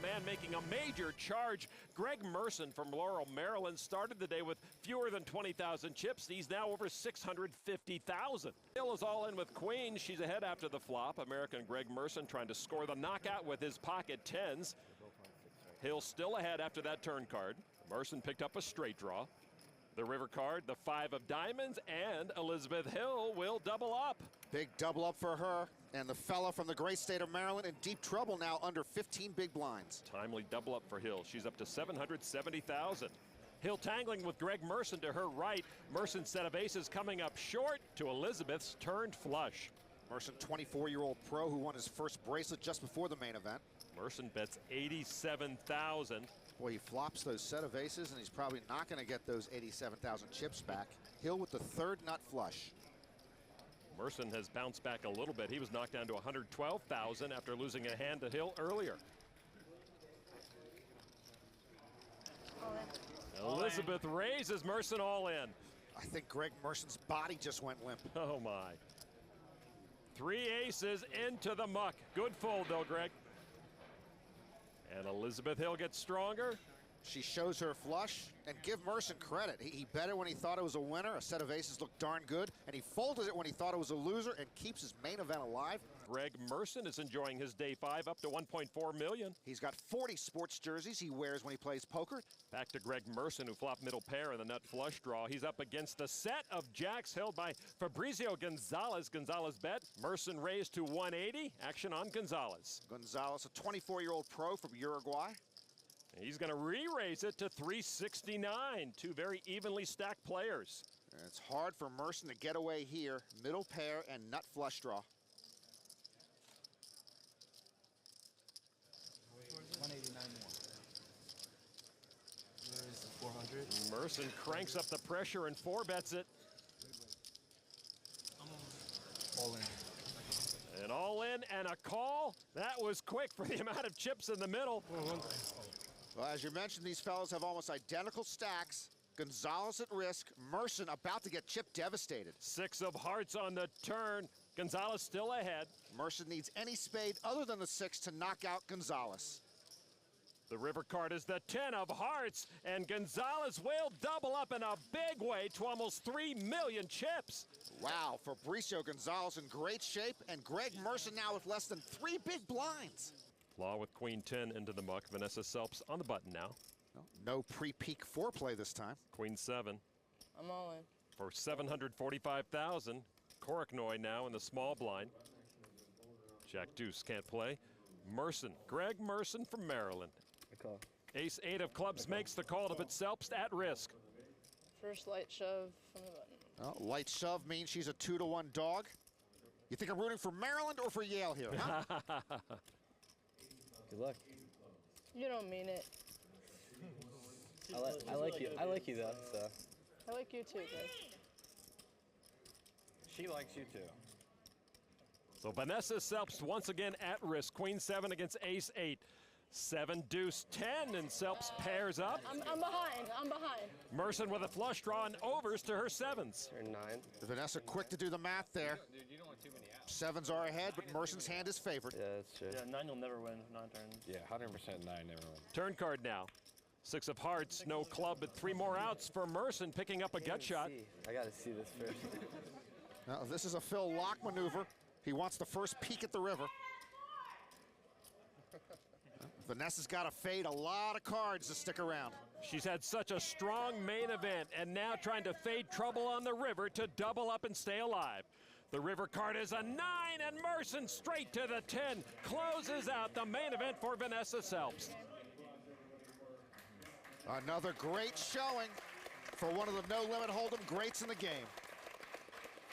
man making a major charge. Greg Merson from Laurel, Maryland started the day with fewer than 20,000 chips. He's now over 650,000. Hill is all in with Queen. She's ahead after the flop. American Greg Merson trying to score the knockout with his pocket tens. Hill still ahead after that turn card. Merson picked up a straight draw. The river card, the 5 of diamonds, and Elizabeth Hill will double up. Big double up for her, and the fella from the great state of Maryland in deep trouble now, under 15 big blinds. Timely double up for Hill. She's up to 770,000. Hill tangling with Greg Merson to her right. Merson's set of aces coming up short to Elizabeth's turned flush. Merson, 24-year-old pro who won his first bracelet just before the main event. Merson bets 87,000. Boy, he flops those set of aces, and he's probably not going to get those 87,000 chips back. Hill with the third nut flush. Merson has bounced back a little bit. He was knocked down to 112,000 after losing a hand to Hill earlier. Elizabeth raises Merson all in. I think Greg Merson's body just went limp. Oh, my. 3 aces into the muck. Good fold, though, Greg. And Elizabeth Hill gets stronger. She shows her flush, and give Merson credit. He bet it when he thought it was a winner. A set of aces looked darn good, and he folded it when he thought it was a loser and keeps his main event alive. Greg Merson is enjoying his day 5 up to 1.4 million. He's got 40 sports jerseys he wears when he plays poker. Back to Greg Merson, who flopped middle pair in the nut flush draw. He's up against the set of jacks held by Fabrizio Gonzalez. Gonzalez bet. Merson raised to 180. Action on Gonzalez. Gonzalez, a 24-year-old pro from Uruguay. He's going to re-raise it to 369. 2 very evenly stacked players. And it's hard for Merson to get away here. Middle pair and nut flush draw. 189 more. There's the 400. Merson cranks up the pressure and 4-bets it. All in. An all in and a call. That was quick for the amount of chips in the middle. Well, as you mentioned, these fellows have almost identical stacks. Gonzalez at risk. Merson about to get chip devastated. 6 of hearts on the turn. Gonzalez still ahead. Merson needs any spade other than the 6 to knock out Gonzalez. The river card is the 10 of hearts, and Gonzalez will double up in a big way to almost 3 million chips. Wow, Fabrizio Gonzalez in great shape, and Greg Merson now with less than 3 big blinds. Law with Queen 10 into the muck. Vanessa Selps on the button now. No pre-peak foreplay this time. Queen 7. I'm all in. For 745,000. Koroknoy now in the small blind. Jack Deuce can't play. Merson, Greg Merson from Maryland. Ace 8 of clubs makes the call to put Selps at risk. First light shove from the button. Well, light shove means she's a 2-to-1 dog. You think I'm rooting for Maryland or for Yale here, huh? Good luck. You don't mean it. I like you. I like you though. So. I like you too, Greg. She likes you too. So Vanessa Selps once again at risk. Queen 7 against Ace 8. 7 deuce 10, and Selps pairs up. I'm behind. I'm behind. Merson with a flush draw and overs to her 7s. Turn 9. Vanessa quick to do the math there. Dude, you don't want too many outs. 7s are ahead, but Merson's hand is favored. Yeah, that's true. Yeah, 9 you'll never win, 9 turns. Yeah, 100% 9 never win. Turn card now. 6 of hearts, no club, but 3 more outs for Merson, picking up a gut shot. I gotta see this first. Now, this is a Phil Lock maneuver. He wants the first peek at the river. Vanessa's got to fade a lot of cards to stick around. She's had such a strong main event and now trying to fade trouble on the river to double up and stay alive. The river card is a 9, and Merson straight to the 10 closes out the main event for Vanessa Selps. Another great showing for one of the no-limit hold'em greats in the game.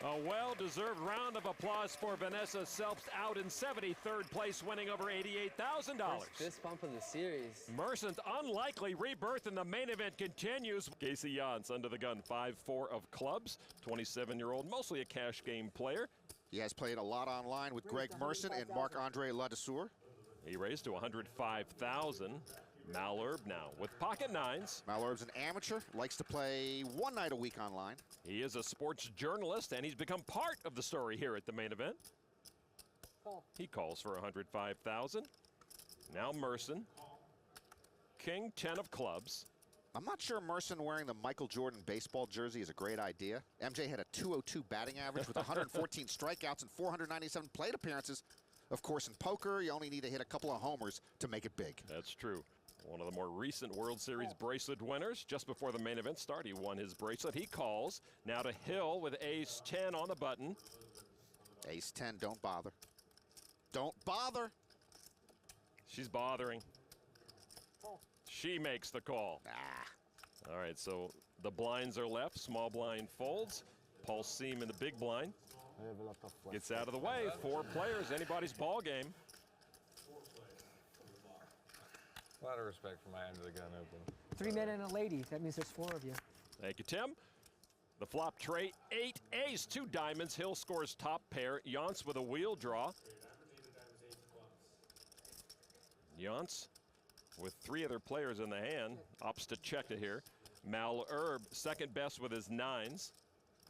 A well-deserved round of applause for Vanessa Selps, out in 73rd place, winning over $88,000. Fist bump of the series. Merson's unlikely rebirth in the main event continues. Casey Jans under the gun, 5-4 of clubs, 27-year-old, mostly a cash game player. He has played a lot online with Greg Merson and Marc-Andre Ladesseur. He raised to 105,000. Malherbe now with pocket 9s. Malherbe's an amateur, likes to play 1 night a week online. He is a sports journalist, and he's become part of the story here at the main event. He calls for 105,000. Now Merson. king 10 of clubs. I'm not sure Merson wearing the Michael Jordan baseball jersey is a great idea. MJ had a .202 batting average with 114 strikeouts and 497 plate appearances. Of course, in poker, you only need to hit a couple of homers to make it big. That's true. One of the more recent World Series bracelet winners. Just before the main event start, he won his bracelet. He calls. Now to Hill with ace 10 on the button. Ace 10, don't bother. Don't bother. She's bothering. She makes the call. Ah. All right, so the blinds are left. Small blind folds. Paul Seam in the big blind. Gets out of the way. 4 players, anybody's ball game. A lot of respect for my end of the gun open. 3 men and a lady. That means there's 4 of you. Thank you, Tim. The flop tray, 8 ace, 2 diamonds. Hill scores top pair. Yance with a wheel draw. Yance with 3 other players in the hand. Opts to check it here. Malherbe second best with his 9s.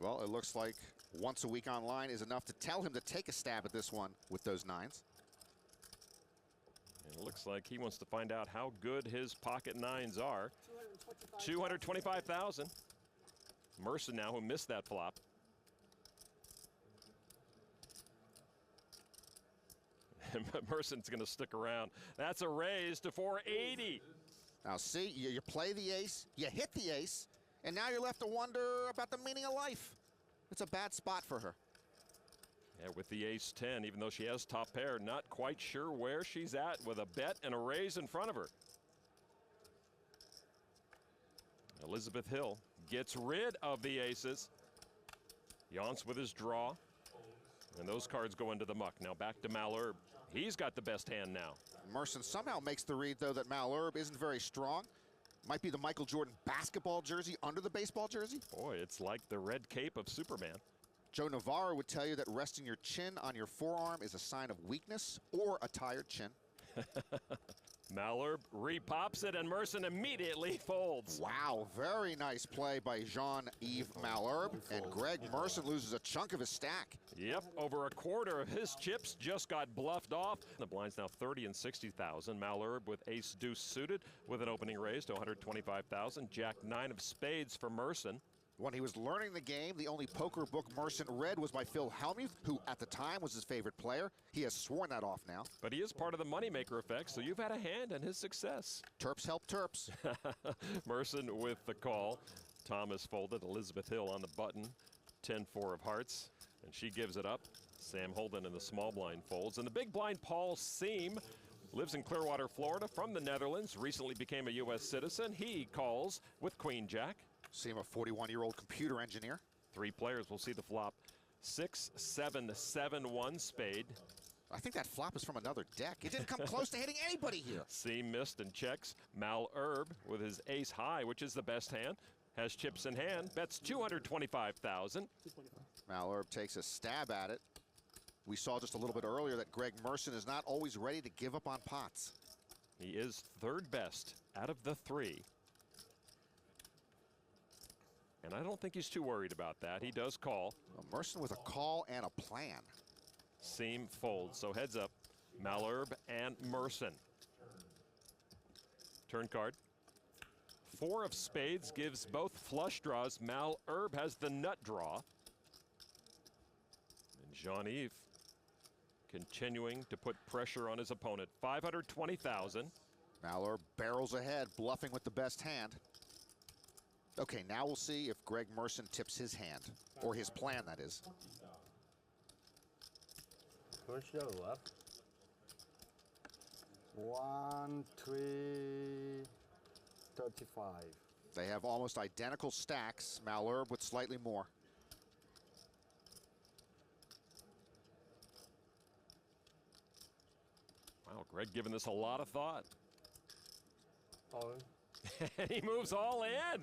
Well, it looks like once a week online is enough to tell him to take a stab at this one with those 9s. And it looks like he wants to find out how good his pocket 9s are. 225,000. Merson now, who missed that flop. Merson's going to stick around. That's a raise to 480. Now see, you play the ace, you hit the ace, and now you're left to wonder about the meaning of life. It's a bad spot for her. Yeah, with the ace 10, even though she has top pair, not quite sure where she's at with a bet and a raise in front of her. Elizabeth Hill gets rid of the aces. Yance with his draw. And those cards go into the muck. Now back to Malherbe. He's got the best hand now. Merson somehow makes the read, though, that Malherbe isn't very strong. Might be the Michael Jordan basketball jersey under the baseball jersey. Boy, it's like the red cape of Superman. Joe Navarro would tell you that resting your chin on your forearm is a sign of weakness or a tired chin. Malherbe repops it, and Merson immediately folds. Wow, very nice play by Jean-Yves Malherbe, and Greg Merson loses a chunk of his stack. Yep, over a quarter of his chips just got bluffed off. The blind's now 30 and 60,000. Malherbe with ace deuce suited with an opening raise to 125,000. Jack 9 of spades for Merson. When he was learning the game, the only poker book Merson read was by Phil Hellmuth, who at the time was his favorite player. He has sworn that off now. But he is part of the moneymaker effect, so you've had a hand in his success. Terps help Terps. Merson with the call. Thomas folded. Elizabeth Hill on the button. 10-4 of hearts, and she gives it up. Sam Holden in the small blind folds. And the big blind, Paul Seam, lives in Clearwater, Florida, from the Netherlands. Recently became a U.S. citizen. He calls with Queen Jack. Seem a 41-year-old computer engineer. 3 players will see the flop. 6, 7, 7, 1 spade. I think that flop is from another deck. It didn't come close to hitting anybody here. Seam missed and checks. Malherbe with his ace high, which is the best hand, has chips in hand, bets 225,000. Malherbe takes a stab at it. We saw just a little bit earlier that Greg Merson is not always ready to give up on pots. He is 3rd best out of the 3. And I don't think he's too worried about that. He does call. Well, Merson with a call and a plan. Seam folds, so heads up. Malherbe and Merson. Turn card. 4 of spades gives both flush draws. Malherbe has the nut draw. And Jean-Yves continuing to put pressure on his opponent. 520,000. Malherbe barrels ahead, bluffing with the best hand. Okay, now we'll see if Greg Merson tips his hand, or his plan, that is. Push your left. 1, 3, 35. They have almost identical stacks. Malherbe with slightly more. Wow, Greg giving this a lot of thought. All in. And he moves all in.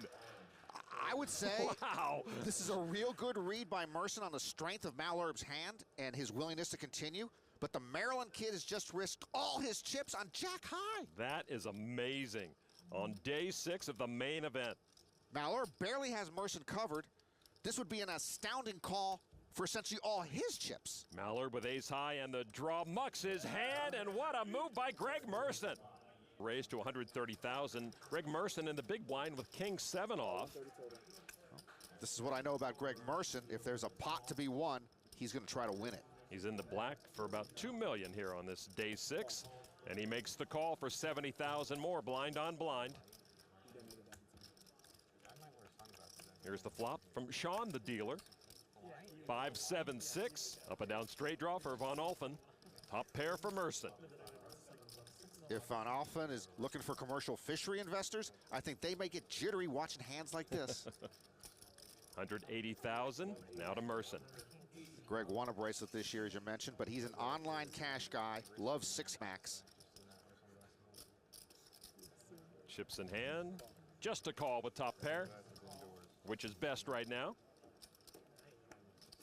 I would say wow, this is a real good read by Merson on the strength of Malherbe's hand and his willingness to continue. But the Maryland kid has just risked all his chips on Jack high. That is amazing. On day 6 of the main event. Malherbe barely has Merson covered. This would be an astounding call for essentially all his chips. Malherbe with ace high, and the draw mucks his hand, and what a move by Greg Merson. Raised to 130,000. Greg Merson in the big blind with king 7 off. This is what I know about Greg Merson. If there's a pot to be won, he's going to try to win it. He's in the black for about $2 million here on this day 6. And he makes the call for 70,000 more, blind on blind. Here's the flop from Sean, the dealer. 5, 7, 6. Up and down straight draw for Von Alphen. Top pair for Merson. If Von Alphen is looking for commercial fishery investors, I think they may get jittery watching hands like this. 180,000 now to Merson. Greg won a bracelet this year, as you mentioned, but he's an online cash guy, loves 6-max. Chips in hand, just a call with top pair, which is best right now.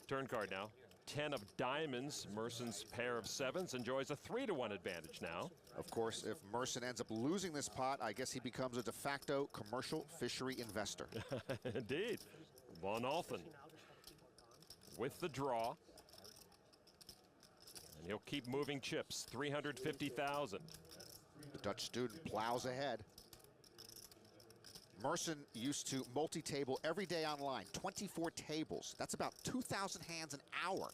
Turn card now, 10 of diamonds. Merson's pair of 7s enjoys a 3-to-1 advantage now. Of course, if Merson ends up losing this pot, I guess he becomes a de facto commercial fishery investor. Indeed. Von Alphen with the draw. And he'll keep moving chips, 350,000. The Dutch student plows ahead. Merson used to multi-table every day online, 24 tables. That's about 2,000 hands an hour.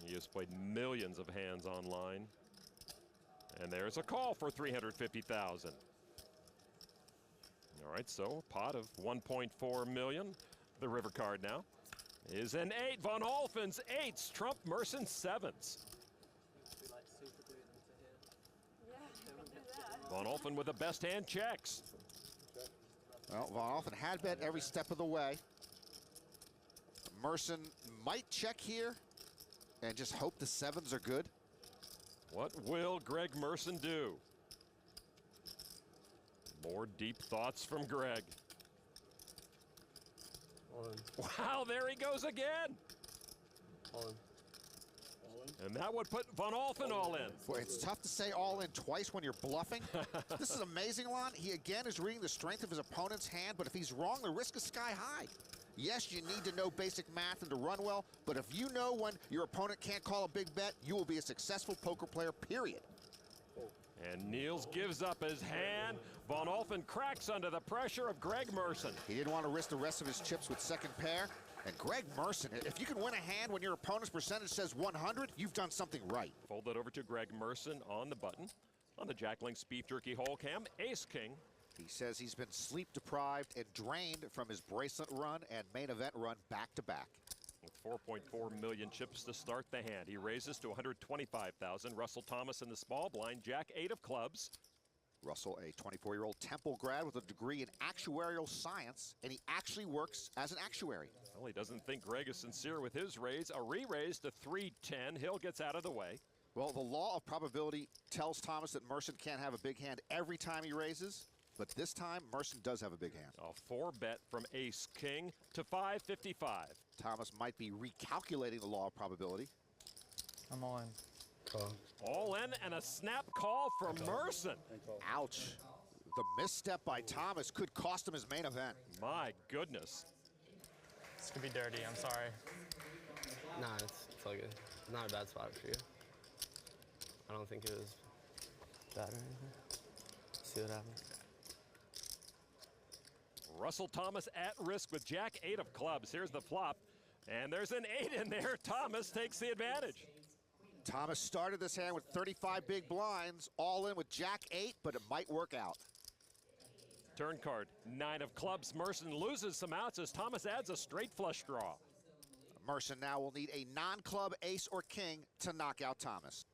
He has played millions of hands online. And there's a call for 350,000. All right, so a pot of 1.4 million. The river card now is an 8. Von Alphen's 8s trump Merson's 7s. Von Alphen with the best hand checks. Well, Von Alphen had bet every step of the way. Merson might check here and just hope the 7s are good. What will Greg Merson do? More deep thoughts from Greg. Wow, there he goes again. And that would put Von Alphen all in. Boy, it's tough to say all in twice when you're bluffing. This is amazing, Lon. He again is reading the strength of his opponent's hand, but if he's wrong, the risk is sky high. Yes, you need to know basic math and to run well, but if you know when your opponent can't call a big bet, you will be a successful poker player, period. And Niels gives up his hand. Von Alphen cracks under the pressure of Greg Merson. He didn't want to risk the rest of his chips with second pair. And Greg Merson, if you can win a hand when your opponent's percentage says 100, you've done something right. Fold it over to Greg Merson on the button. On the Jack Link's Beef Jerky hole cam, ace king. He says he's been sleep deprived and drained from his bracelet run and main event run back to back. With 4.4 million chips to start the hand, he raises to 125,000. Russell Thomas in the small blind, Jack 8 of clubs. Russell, a 24-year-old Temple grad with a degree in actuarial science, and he actually works as an actuary. Well, he doesn't think Greg is sincere with his raise. A re-raise to 310. Hill gets out of the way. Well, the law of probability tells Thomas that Merson can't have a big hand every time he raises, but this time, Merson does have a big hand. A 4-bet from ace king to 555. Thomas might be recalculating the law of probability. I'm on. All in and a snap call from Merson. Ouch. The misstep by Thomas could cost him his main event. My goodness. This could be dirty. I'm sorry. Nah, it's all good. Not a bad spot for you. I don't think it was bad or anything. See what happens. Russell Thomas at risk with Jack 8 of clubs. Here's the flop. And there's an 8 in there. Thomas takes the advantage. Thomas started this hand with 35 big blinds, all in with Jack 8, but it might work out. Turn card, 9 of clubs. Merson loses some outs as Thomas adds a straight flush draw. Merson now will need a non-club ace or king to knock out Thomas.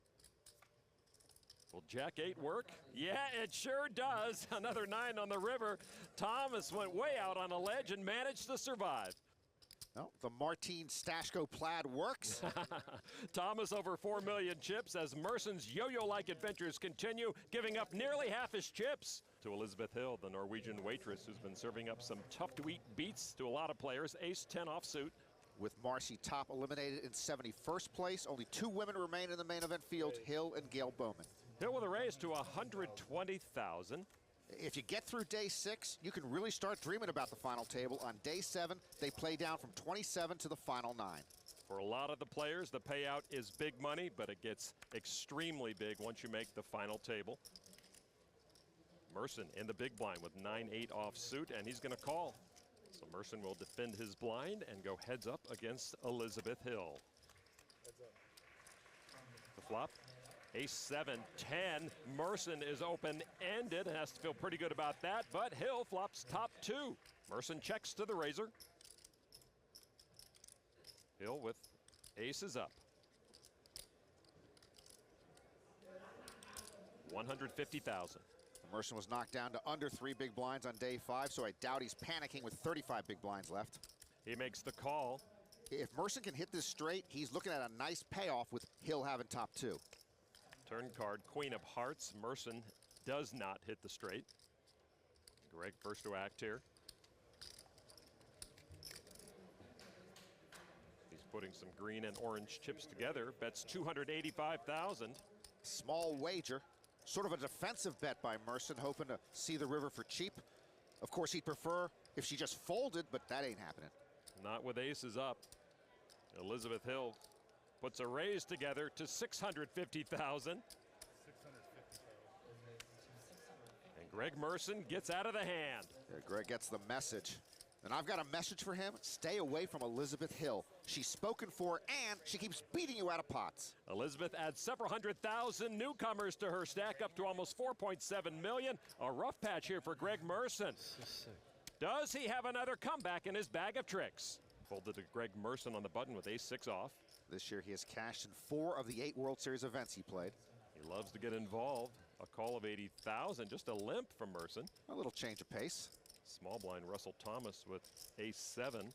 Will Jack 8 work? Yeah, it sure does. Another 9 on the river. Thomas went way out on a ledge and managed to survive. Well, the Martin Stashko plaid works. Thomas over 4 million chips as Merson's yo-yo-like adventures continue, giving up nearly half his chips. To Elizabeth Hill, the Norwegian waitress who's been serving up some tough-to-eat beats to a lot of players. Ace 10 offsuit. With Marcy Top eliminated in 71st place, only 2 women remain in the main event field, Hill and Gail Bowman. Hill with a raise to 120,000. If you get through day 6, you can really start dreaming about the final table. On day 7, they play down from 27 to the final 9. For a lot of the players, the payout is big money, but it gets extremely big once you make the final table. Merson in the big blind with 9-8 off suit, and he's going to call. So Merson will defend his blind and go heads up against Elizabeth Hill. The flop, ace-7, 10. Merson is open-ended and has to feel pretty good about that, but Hill flops top 2. Merson checks to the razor. Hill with aces up. 150,000. Merson was knocked down to under 3 big blinds on day 5, so I doubt he's panicking with 35 big blinds left. He makes the call. If Merson can hit this straight, he's looking at a nice payoff with Hill having top 2. Turn card, Queen of Hearts. Merson does not hit the straight. Greg first to act here. He's putting some green and orange chips together. Bets 285,000. Small wager. Sort of a defensive bet by Merson, hoping to see the river for cheap. Of course, he'd prefer if she just folded, but that ain't happening. Not with aces up. Elizabeth Hill puts a raise together to 650,000. And Greg Merson gets out of the hand. Yeah, Greg gets the message. And I've got a message for him. Stay away from Elizabeth Hill. She's spoken for, and she keeps beating you out of pots. Elizabeth adds several 100,000 newcomers to her stack, up to almost 4.7 million. A rough patch here for Greg Merson. Does he have another comeback in his bag of tricks? Folded to Greg Merson on the button with ace-6 off. This year he has cashed in 4 of the 8 World Series events he played. He loves to get involved. A call of 80,000, just a limp from Merson. A little change of pace. Small blind Russell Thomas with ace-7.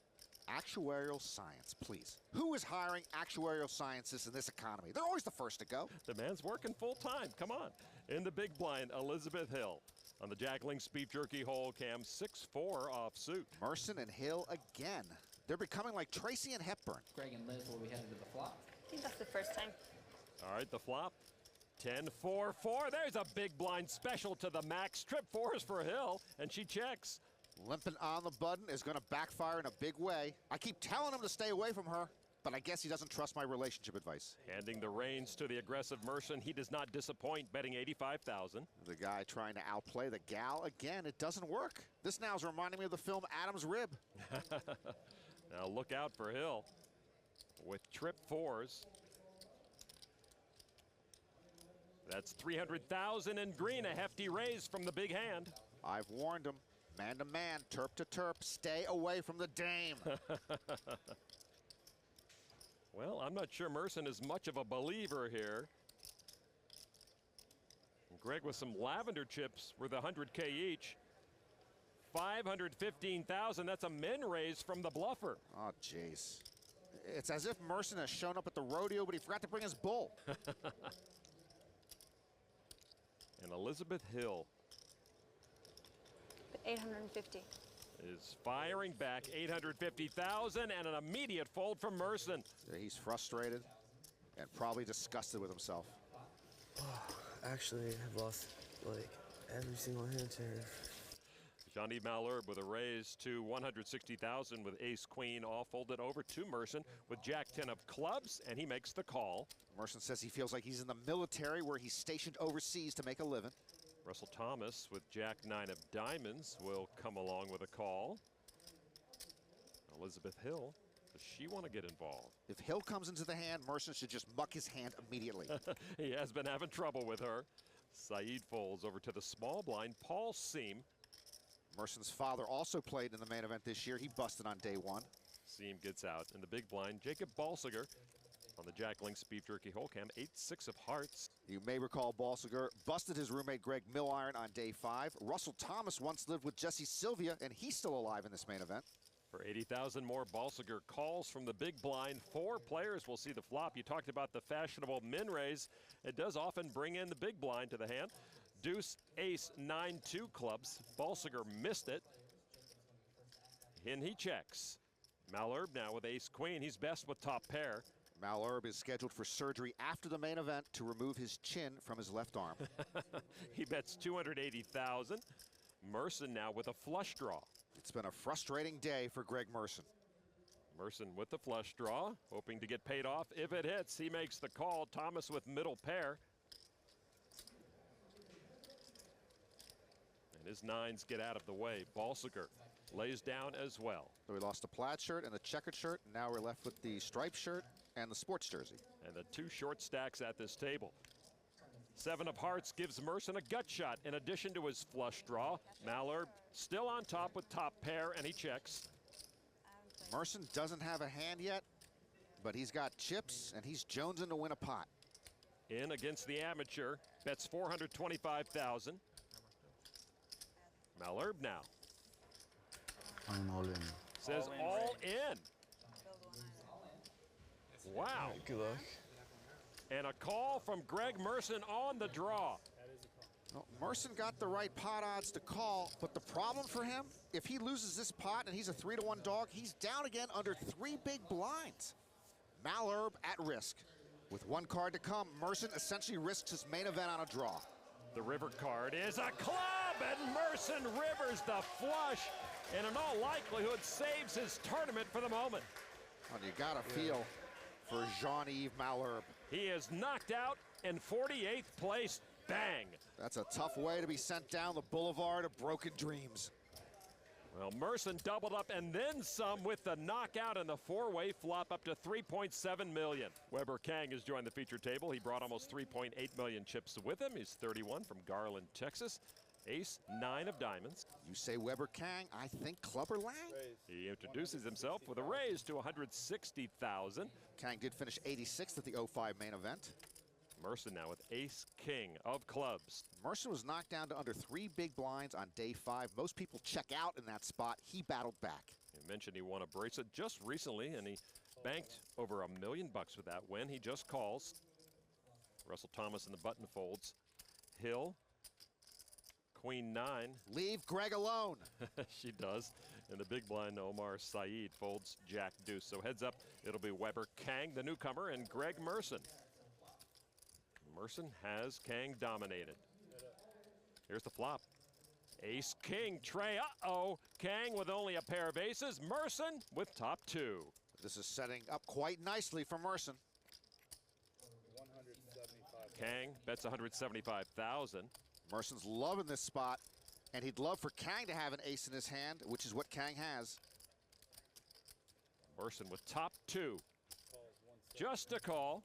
Actuarial science, please. Who is hiring actuarial scientists in this economy? They're always the first to go. The man's working full time, come on. In the big blind, Elizabeth Hill. On the Jack Link's Beef Jerky hole cam, 6-4 off suit. Merson and Hill again. They're becoming like Tracy and Hepburn. Greg and Liz will be headed to the flop. I think that's the first time. All right, the flop. 10-4-4. There's a big blind special to the max. Trip 4s for Hill, and she checks. Limping on the button is going to backfire in a big way. I keep telling him to stay away from her, but I guess he doesn't trust my relationship advice. Handing the reins to the aggressive Merson. He does not disappoint, betting 85,000. The guy trying to outplay the gal again. It doesn't work. This now is reminding me of the film Adam's Rib. Now look out for Hill with trip 4s. That's 300,000 in green, a hefty raise from the big hand. I've warned him. Man to man, terp to terp, stay away from the dame. Well, I'm not sure Merson is much of a believer here. And Greg with some lavender chips worth 100K each. 515,000, that's a min raise from the bluffer. Oh, jeez. It's as if Merson has shown up at the rodeo, but he forgot to bring his bull. And Elizabeth Hill 850. is firing back 850,000 and an immediate fold from Merson. Yeah, he's frustrated and probably disgusted with himself. Actually, I've lost like every single hand here. Jean-Yves Malherbe with a raise to 160,000 with ace-queen all folded over to Merson with jack-10 of clubs, and he makes the call. Merson says he feels like he's in the military where he's stationed overseas to make a living. Russell Thomas with jack-9 of diamonds will come along with a call. Elizabeth Hill, does she want to get involved? If Hill comes into the hand, Merson should just muck his hand immediately. He has been having trouble with her. Saeed folds over to the small blind, Paul Seam. Merson's father also played in the main event this year. He busted on day 1. Seam gets out in the big blind. Jacob Balsiger on the Jack Link's Beef Jerky hole cam, 8-6 of hearts. You may recall Balsiger busted his roommate Greg Milliron on day 5. Russell Thomas once lived with Jesse Sylvia, and he's still alive in this main event. For 80,000 more, Balsiger calls from the big blind. 4 players will see the flop. You talked about the fashionable min raise. It does often bring in the big blind to the hand. Deuce, ace, 9-2 clubs. Balsiger missed it. And he checks. Malherbe now with ace-queen. He's best with top pair. Malherbe is scheduled for surgery after the main event to remove his chin from his left arm. He bets 280,000. Merson now with a flush draw. It's been a frustrating day for Greg Merson. Merson with the flush draw, hoping to get paid off. If it hits, he makes the call. Thomas with middle pair. His nines get out of the way. Balsiger lays down as well. So we lost the plaid shirt and the checkered shirt. And now we're left with the striped shirt and the sports jersey. And the two short stacks at this table. 7 of hearts gives Merson a gut shot in addition to his flush draw. Malherbe still on top with top pair, and he checks. Merson doesn't have a hand yet, but he's got chips, and he's jonesing to win a pot. In against the amateur, bets 425,000. Malherbe now. I'm all in. Says all in. Wow. Good luck. And a call from Greg Merson on the draw. Well, Merson got the right pot odds to call, but the problem for him, if he loses this pot and he's a 3-to-1 dog, he's down again under 3 big blinds. Malherbe at risk. With 1 card to come, Merson essentially risks his main event on a draw. The river card is a club, and Merson rivers the flush, and in all likelihood saves his tournament for the moment. And you gotta feel for Jean-Yves Malherbe. He is knocked out in 48th place. Bang! That's a tough way to be sent down the boulevard of broken dreams. Well, Merson doubled up and then some with the knockout and the 4-way flop up to 3.7 million. Weber Kang has joined the feature table. He brought almost 3.8 million chips with him. He's 31 from Garland, Texas. Ace 9 of diamonds. You say Weber Kang, I think Clubber Lang. He introduces himself with a raise to 160,000. Kang did finish 86th at the 05 main event. Merson now with ace king of clubs. Merson was knocked down to under 3 big blinds on day 5. Most people check out in that spot. He battled back. He mentioned he won a bracelet just recently, and he banked over $1 million with that win. He just calls. Russell Thomas in the button folds. Hill, queen 9. Leave Greg alone. She does. In the big blind, Omar Saeed folds jack deuce. So heads up, it'll be Weber Kang, the newcomer, and Greg Merson. Merson has Kang dominated. Here's the flop. Ace king tray. Uh-oh. Kang with only a pair of aces. Merson with top 2. This is setting up quite nicely for Merson. Kang bets 175,000. Merson's loving this spot, and he'd love for Kang to have an ace in his hand, which is what Kang has. Merson with top 2. Just a call.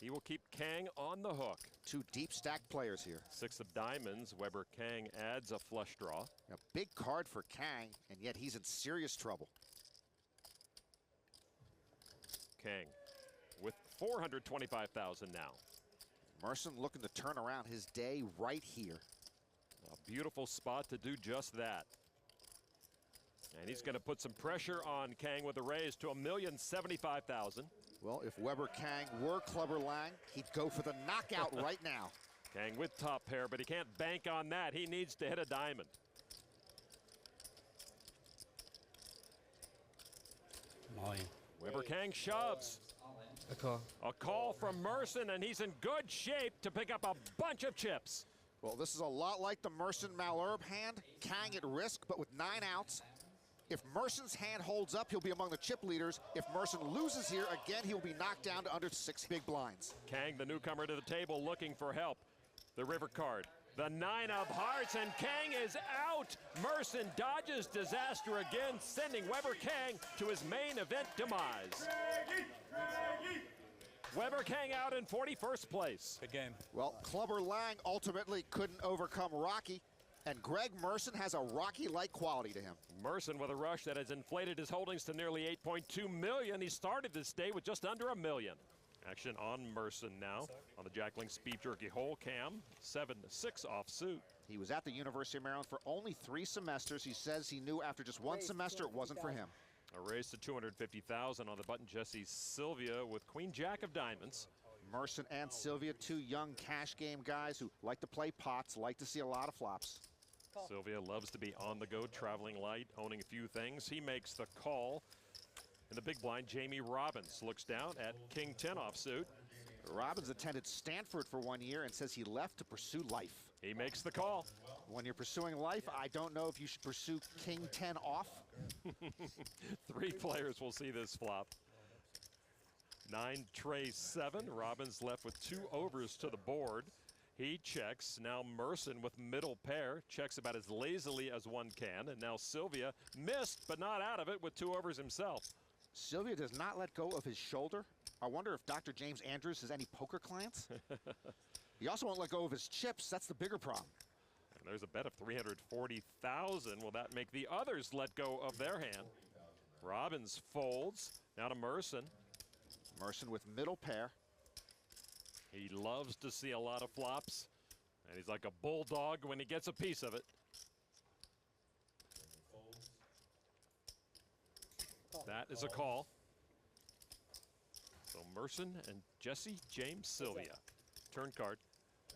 He will keep Kang on the hook. 2 deep stacked players here. 6 of diamonds. Weber Kang adds a flush draw. A big card for Kang, and yet he's in serious trouble. Kang with 425,000 now. Merson looking to turn around his day right here. A beautiful spot to do just that. And he's going to put some pressure on Kang with a raise to $1,075,000. Well, if Weber Kang were Clubber Lang, he'd go for the knockout right now. Kang with top pair, but he can't bank on that. He needs to hit a diamond. Weber Kang shoves. A call. A call from Merson, and he's in good shape to pick up a bunch of chips. Well, this is a lot like the Merson Malherbe hand. Kang at risk, but with 9 outs. If Merson's hand holds up, he'll be among the chip leaders. If Merson loses here, again, he'll be knocked down to under 6 big blinds. Kang, the newcomer to the table, looking for help. The river card. The 9 of hearts, and Kang is out. Merson dodges disaster again, sending Weber Kang to his main event demise. Weber Kang out in 41st place. Good game. Well, Clubber Lang ultimately couldn't overcome Rocky, and Greg Merson has a Rocky-like quality to him. Merson with a rush that has inflated his holdings to nearly 8.2 million. He started this day with just under $1 million. Action on Merson now on the Jack Link Speed Jerky hole cam. 7-6 off suit. He was at the University of Maryland for only 3 semesters. He says he knew after just 1 semester it wasn't for him. A raise to 250,000 on the button. Jesse Sylvia with Queen Jack of diamonds. Merson and Sylvia, 2 young cash game guys who like to play pots, like to see a lot of flops. Sylvia loves to be on the go, traveling light, owning a few things. He makes the call. In the big blind, Jamie Robbins looks down at King 10 offsuit. Robbins attended Stanford for 1 year and says he left to pursue life. He makes the call. When you're pursuing life, I don't know if you should pursue King 10 off. 3 players will see this flop. 9 tray 7. Robbins left with 2 overs to the board. He checks. Now Merson with middle pair. Checks about as lazily as one can. And now Sylvia missed, but not out of it with 2 overs himself. Sylvia does not let go of his shoulder. I wonder if Dr. James Andrews has any poker clients. He also won't let go of his chips. That's the bigger problem. And there's a bet of 340,000. Will that make the others let go of their hand? Robbins folds. Now to Merson. Merson with middle pair. He loves to see a lot of flops. And he's like a bulldog when he gets a piece of it. That is a call. So Merson and Jesse James Sylvia. Turn card.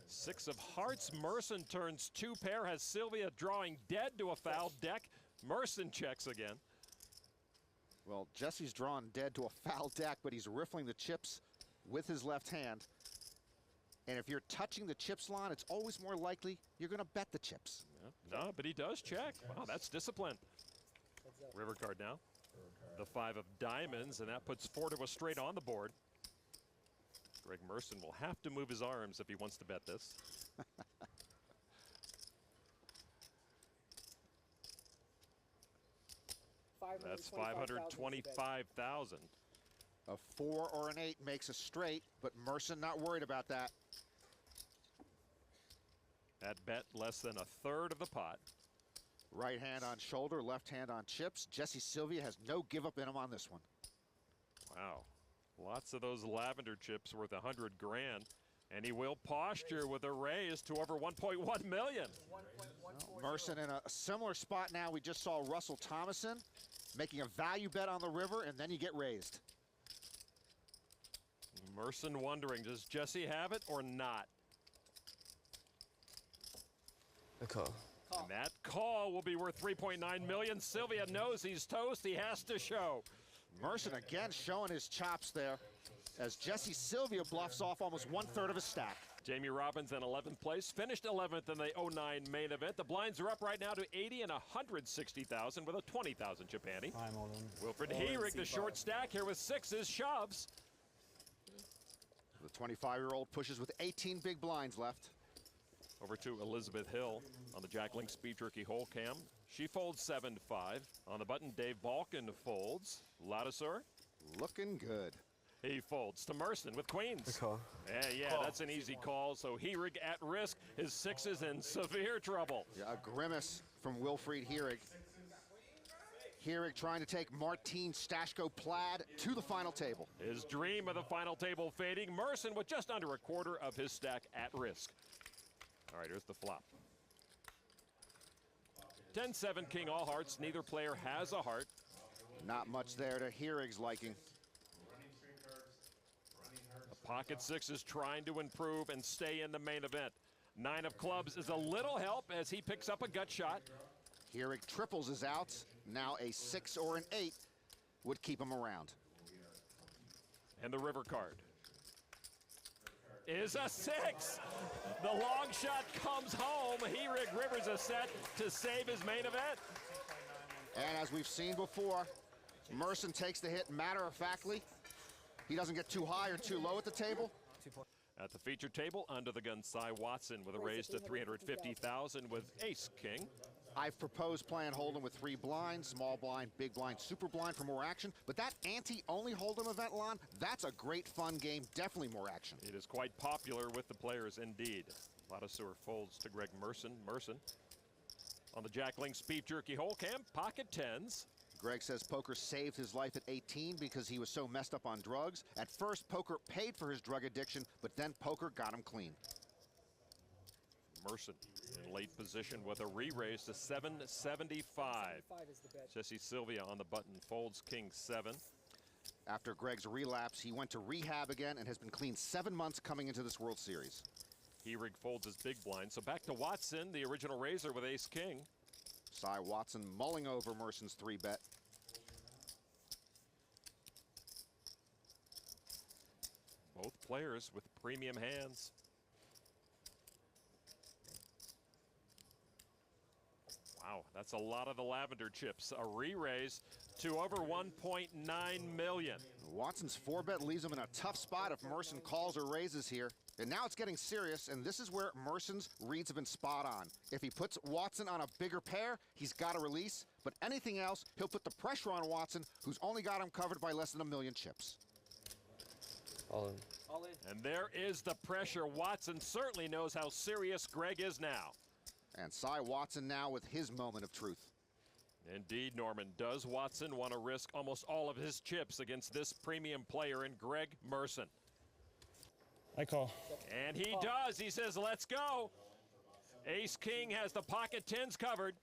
6 of hearts. Merson turns 2 pair. Has Sylvia drawing dead to a foul deck. Merson checks again. Well, Jesse's drawn dead to a foul deck, but he's riffling the chips with his left hand. And if you're touching the chips line, it's always more likely you're going to bet the chips. Yeah, no, but he does check. Wow, that's discipline. River card now. The 5 of diamonds, and that puts 4 to a straight on the board. Greg Merson will have to move his arms if he wants to bet this. That's 525,000. A 4 or an 8 makes a straight, but Merson not worried about that. That bet less than a third of the pot. Right hand on shoulder, left hand on chips. Jesse Sylvia has no give up in him on this one. Wow. Lots of those lavender chips worth 100 grand. And he will posture with a raise to over 1.1 million. Merson in a similar spot now. We just saw Russell Thomason making a value bet on the river, and then you get raised. Merson wondering, does Jesse have it or not? A call. And that call will be worth 3.9 million. Sylvia knows he's toast. He has to show. Merson again showing his chops there as Jesse Sylvia bluffs off almost 1/3 of his stack. Jamie Robbins in 11th place, finished 11th in the 09 main event. The blinds are up right now to 80 and 160,000 with a 20,000 chip ante. Wilfred Herig, the short stack here with 6s, shoves. The 25-year-old pushes with 18 big blinds left. Over to Elizabeth Hill on the Jack Link Speed Jerky hole cam. She folds 7-5. On the button, Dave Balkin folds. Ladisor. Looking good. He folds to Merson with queens. Call. Yeah, that's an easy call. So Herig at risk. His 6s in severe trouble. Yeah, a grimace from Wilfried Herig. Herig trying to take Martine Stashko Plaid to the final table. His dream of the final table fading. Merson with just under a quarter of his stack at risk. All right, here's the flop. 10-7 king all hearts. Neither player has a heart. Not much there to Heerig's liking. The pocket 6 is trying to improve and stay in the main event. 9 of clubs is a little help as he picks up a gut shot. Herig triples his outs. Now a 6 or an 8 would keep him around. And the river card is a 6. The long shot comes home. Herig rivers a set to save his main event. And as we've seen before, Merson takes the hit matter-of-factly. He doesn't get too high or too low at the table. At the feature table, under the gun, Cy Watson with a raise to 350,000 with ace king. I've proposed playing Hold'em with 3 blinds, small blind, big blind, super blind for more action. But that ante-only Hold'em event, Lon, that's a great fun game, definitely more action. It is quite popular with the players indeed. Ladisor folds to Greg Merson. Merson on the Jack Link Speed Jerky hole cam, pocket 10s. Greg says poker saved his life at 18 because he was so messed up on drugs. At first, poker paid for his drug addiction, but then poker got him clean. Merson in late position with a re-raise to 775. Jesse Sylvia on the button folds king 7. After Greg's relapse, he went to rehab again and has been clean 7 months coming into this World Series. Herig folds his big blind. So back to Watson, the original raiser with ace king. Cy Watson mulling over Merson's 3-bet. Both players with premium hands. Wow, that's a lot of the lavender chips. A re-raise to over 1.9 million. Watson's 4-bet leaves him in a tough spot if Merson calls or raises here. And now it's getting serious, and this is where Merson's reads have been spot on. If he puts Watson on a bigger pair, he's got to release. But anything else, he'll put the pressure on Watson, who's only got him covered by less than 1 million chips. All in. All in. And there is the pressure. Watson certainly knows how serious Greg is now. And Cy Watson now with his moment of truth. Indeed, Norman. Does Watson want to risk almost all of his chips against this premium player in Greg Merson? I call. And he does. He says, let's go. Ace-King has the pocket tens covered.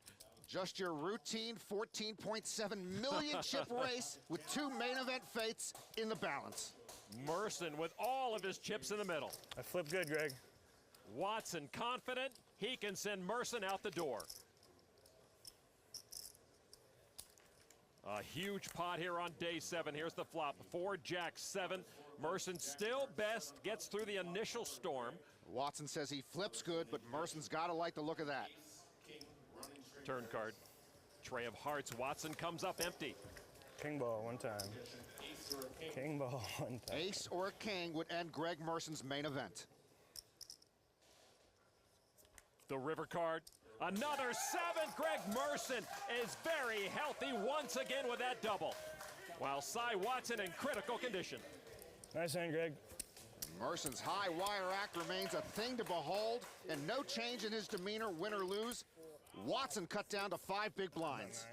Just your routine 14.7 million chip race with 2 main event fates in the balance. Merson with all of his chips in the middle. I flipped good, Greg. Watson confident he can send Merson out the door. A huge pot here on day 7. Here's the flop. 4 Jack 7. Merson still best, gets through the initial storm. Watson says he flips good, but Merson's got to like the look of that. Turn card. Tray of hearts. Watson comes up empty. King ball one time. King ball one time. Ace or a king would end Greg Merson's main event. The river card. Another 7. Greg Merson is very healthy once again with that double. While Cy Watson in critical condition. Nice hand, Greg. Merson's high wire act remains a thing to behold, and no change in his demeanor, win or lose. Watson cut down to 5 big blinds.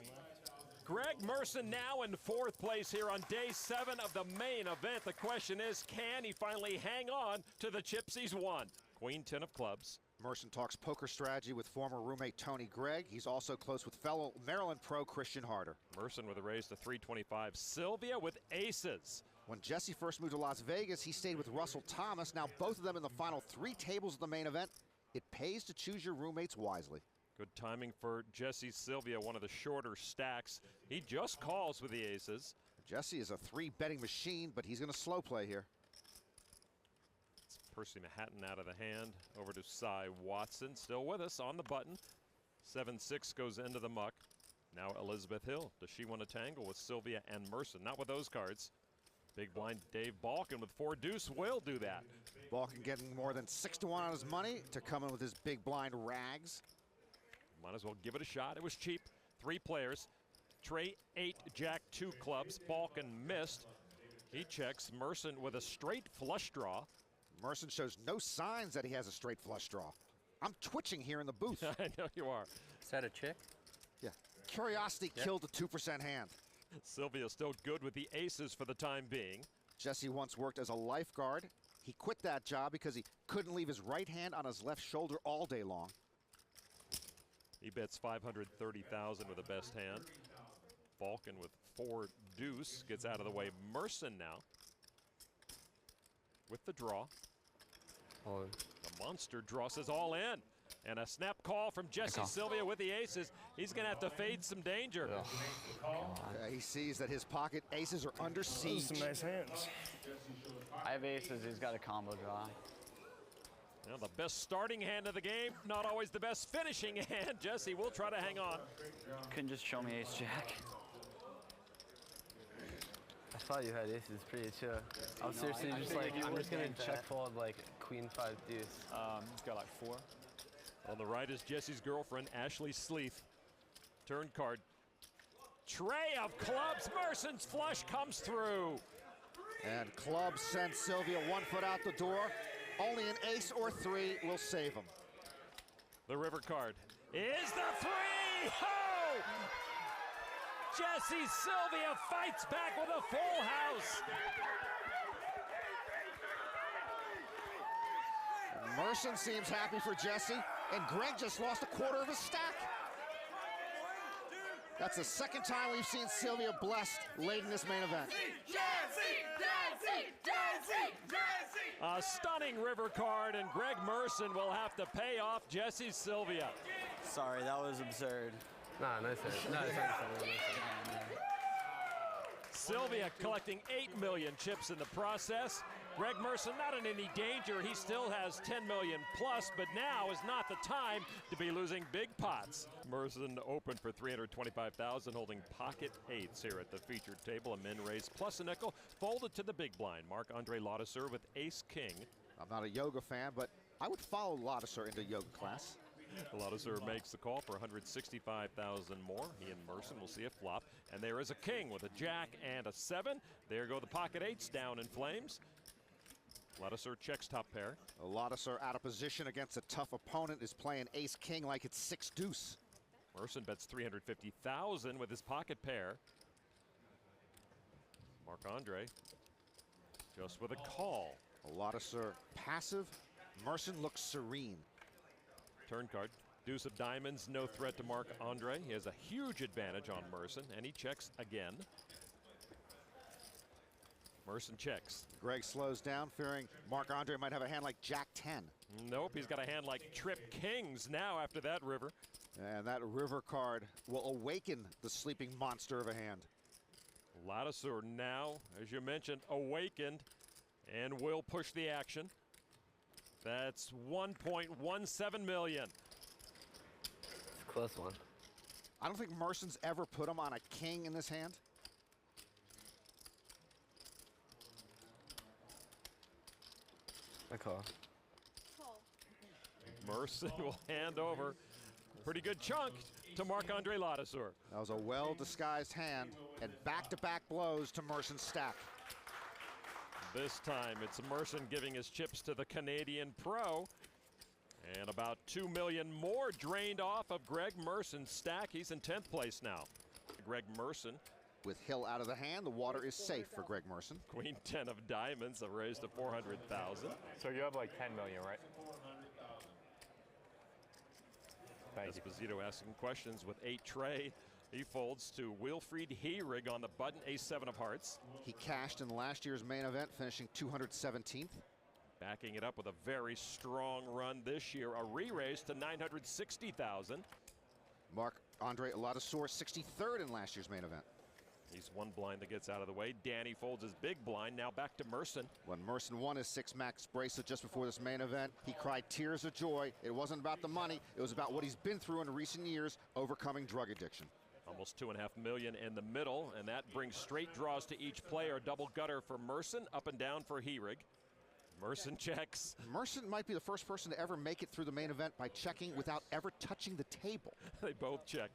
Greg Merson now in 4th place here on day 7 of the main event. The question is, can he finally hang on to the chips he's won? Queen 10 of clubs. Merson talks poker strategy with former roommate Tony Gregg. He's also close with fellow Maryland pro Christian Harder. Merson with a raise to 325. Sylvia with aces. When Jesse first moved to Las Vegas, he stayed with Russell Thomas. Now both of them in the final 3 tables of the main event. It pays to choose your roommates wisely. Good timing for Jesse Sylvia, one of the shorter stacks. He just calls with the aces. Jesse is a 3 betting machine, but he's going to slow play here. It's Percy Manhattan out of the hand. Over to Cy Watson, still with us on the button. 7-6 goes into the muck. Now Elizabeth Hill. Does she want to tangle with Sylvia and Merson? Not with those cards. Big blind Dave Balkin with 4 deuce will do that. Balkin getting more than 6-1 on his money to come in with his big blind rags. Might as well give it a shot. It was cheap. 3 players. Trey 8 Jack 2 clubs. Balkin missed. He checks. Merson with a straight flush draw. Merson shows no signs that he has a straight flush draw. I'm twitching here in the booth. I know you are. Is that a chick? Yeah. Curiosity killed the 2% hand. Sylvia still good with the aces for the time being. Jesse once worked as a lifeguard. He quit that job because he couldn't leave his right hand on his left shoulder all day long. He bets 530,000 with the best hand. Balkin with 4 deuce gets out of the way. Merson now with the draw. All in. The monster draw says all in. And a snap call from Jesse Sylvia with the aces. He's going to have to fade some danger. He sees that his pocket aces are under siege. Some nice hands. I have aces. He's got a combo draw. Well, the best starting hand of the game, not always the best finishing hand. Jesse will try to hang on. Couldn't just show me ace jack. I thought you had aces pretty chill. I was seriously just like, I'm just going to check fold like queen 5 deuce. He's got like 4. On the right is Jesse's girlfriend, Ashley Sleeth. Turn card. Tray of clubs. Merson's flush comes through. And clubs send Sylvia 1 foot out the door. Only an ace or 3 will save him. The river card is the 3. Oh! Jesse Sylvia fights back with a full house. Merson seems happy for Jesse, and Greg just lost a quarter of his stack. That's the 2nd time we've seen Sylvia blessed late in this main event. A stunning river card, and Greg Merson will have to pay off Jesse Sylvia. Sorry, that was absurd. Nah, nice hand. Nice hand. Sylvia collecting 8 million chips in the process. Greg Merson not in any danger. He still has 10 million plus, but now is not the time to be losing big pots. Merson opened for 325,000, holding pocket 8s here at the featured table. A min raise plus a nickel, folded to the big blind. Marc-Andre Laudeser with ace-king I'm not a yoga fan, but I would follow Ladisar into yoga class. Ladisar makes the call for 165,000 more. He and Merson will see a flop. And there is a king with a jack and a 7. There go the pocket 8s down in flames. Ladisar checks top pair. Ladisar out of position against a tough opponent is playing ace-king like it's 6 deuce. Merson bets 350,000 with his pocket pair. Marc-Andre just with a call. Ladisar passive. Merson looks serene. Turn card. Deuce of diamonds, no threat to Marc-Andre. He has a huge advantage on Merson, and he checks again. Merson checks. Greg slows down, fearing Marc-Andre might have a hand like Jack 10. Nope, he's got a hand like Trip Kings now after that river. And that river card will awaken the sleeping monster of a hand. Ladisar now, as you mentioned, awakened and will push the action. That's 1.17 million. It's a close one. I don't think Merson's ever put him on a king in this hand. I call. Merson will hand over a pretty good chunk to Marc-Andre Ladisar. That was a well-disguised hand, and back-to-back blows to Merson's stack. This time it's Merson giving his chips to the Canadian pro. And about 2 million more drained off of Greg Merson's stack. He's in 10th place now. Greg Merson. With Hill out of the hand, the water is safe for Greg Merson. Queen 10 of diamonds, a raise to 400,000. So you have like 10 million, right? Thank you. Esposito asking questions with 8 tray. He folds to Wilfried Heyrig on the button, ace-7 of hearts. He cashed in last year's main event, finishing 217th. Backing it up with a very strong run this year, a re-raise to 960,000. Marc-Andre Ladisar, 63rd in last year's main event. He's one blind that gets out of the way. Danny folds his big blind, now back to Merson. When Merson won his 6 max bracelet just before this main event, he cried tears of joy. It wasn't about the money, it was about what he's been through in recent years, overcoming drug addiction. Almost 2.5 million in the middle, and that brings straight draws to each player. Double gutter for Merson, up and down for Heyrig. Merson checks. Merson might be the first person to ever make it through the main event by checking without ever touching the table. They both check.